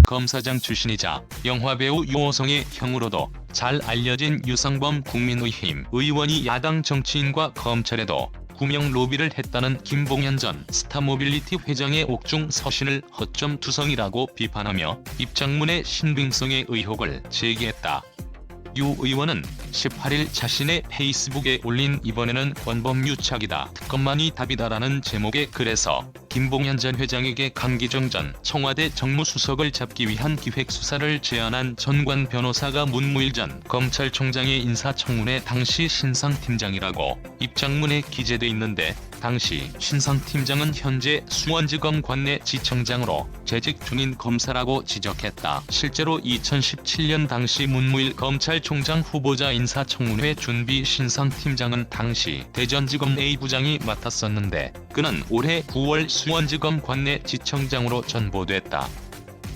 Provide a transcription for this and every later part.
검사장 출신이자 영화배우 유호성의 형으로도 잘 알려진 유상범 국민의힘 의원이 야당 정치인과 검찰에도 구명 로비를 했다는 김봉현 전 스타모빌리티 회장의 옥중 서신을 허점 투성이라고 비판하며 입장문의 신빙성의 의혹을 제기했다. 유 의원은 18일 자신의 페이스북에 올린 "이번에는 권범유착이다. 특검만이 답이다라는 제목의 글에서 김봉현 전 회장에게 강기정 전 청와대 정무수석을 잡기 위한 기획수사를 제안한 전관 변호사가 문무일 전 검찰총장의 인사청문회 당시 신상팀장이라고 입장문에 기재돼 있는데, 당시 신상팀장은 현재 수원지검 관내지청장으로 재직 중인 검사라고 지적했다. 실제로 2017년 당시 문무일 검찰총장 후보자 인사청문회 준비 신상팀장은 당시 대전지검 A부장이 맡았었는데, 그는 올해 9월 수원지검 관내지청장으로 전보됐다.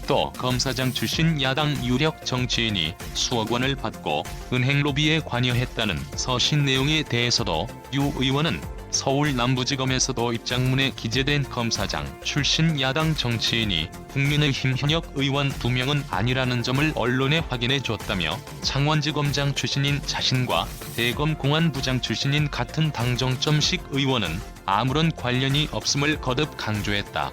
또 검사장 출신 야당 유력 정치인이 수억 원을 받고 은행 로비에 관여했다는 서신 내용에 대해서도 유 의원은 서울 남부지검에서도 입장문에 기재된 검사장 출신 야당 정치인이 국민의힘 현역 의원 2명은 아니라는 점을 언론에 확인해줬다며, 창원지검장 출신인 자신과 대검 공안부장 출신인 같은 당정점식 의원은 아무런 관련이 없음을 거듭 강조했다.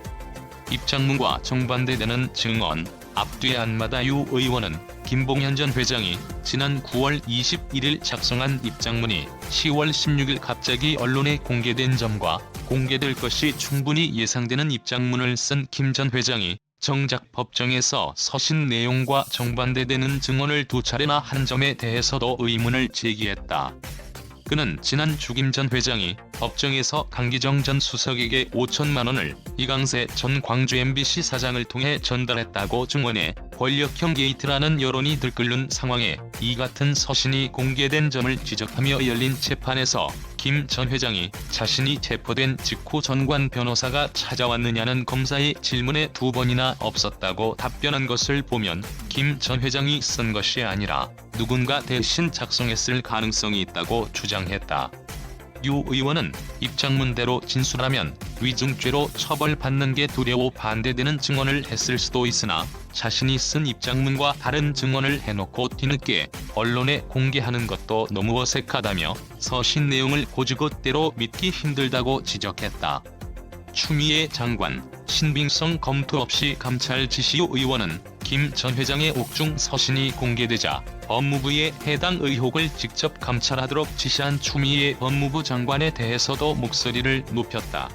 입장문과 정반대되는 증언 앞뒤 안마다 유 의원은 김봉현 전 회장이 지난 9월 21일 작성한 입장문이 10월 16일 갑자기 언론에 공개된 점과 공개될 것이 충분히 예상되는 입장문을 쓴 김 전 회장이 정작 법정에서 서신 내용과 정반대되는 증언을 2차례나 한 점에 대해서도 의문을 제기했다. 그는 지난 주 김 전 회장이 법정에서 강기정 전 수석에게 5천만 원을 이강세 전 광주 MBC 사장을 통해 전달했다고 증언해 권력형 게이트라는 여론이 들끓는 상황에 이 같은 서신이 공개된 점을 지적하며 열린 재판에서 김 전 회장이 자신이 체포된 직후 전관 변호사가 찾아왔느냐는 검사의 질문에 2번이나 없었다고 답변한 것을 보면 김 전 회장이 쓴 것이 아니라 누군가 대신 작성했을 가능성이 있다고 주장했다. 유 의원은 입장문대로 진술하면 위증죄로 처벌받는 게 두려워 반대되는 증언을 했을 수도 있으나, 자신이 쓴 입장문과 다른 증언을 해놓고 뒤늦게 언론에 공개하는 것도 너무 어색하다며 서신 내용을 곧이곧대로 믿기 힘들다고 지적했다. 추미애 장관, 신빙성 검토 없이 감찰 지시. 유 의원은 김 전 회장의 옥중 서신이 공개되자 법무부에 해당 의혹을 직접 감찰하도록 지시한 추미애 법무부 장관에 대해서도 목소리를 높였다.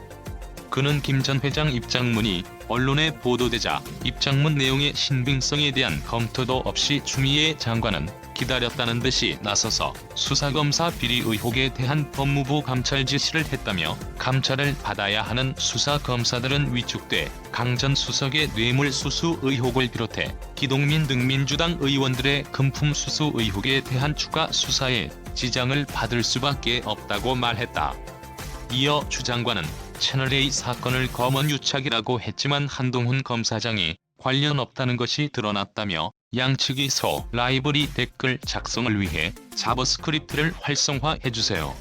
그는 김 전 회장 입장문이 언론에 보도되자 입장문 내용의 신빙성에 대한 검토도 없이 추미애 장관은 기다렸다는 듯이 나서서 수사검사 비리 의혹에 대한 법무부 감찰 지시를 했다며, 감찰을 받아야 하는 수사검사들은 위축돼 강 전 수석의 뇌물수수 의혹을 비롯해 기동민 등 민주당 의원들의 금품 수수 의혹에 대한 추가 수사에 지장을 받을 수밖에 없다고 말했다. 이어 추 장관은 채널A 사건을 검언유착이라고 했지만 한동훈 검사장이 관련 없다는 것이 드러났다며, 양측이 소 라이브러리 댓글 작성을 위해 자버스크립트를 활성화해주세요.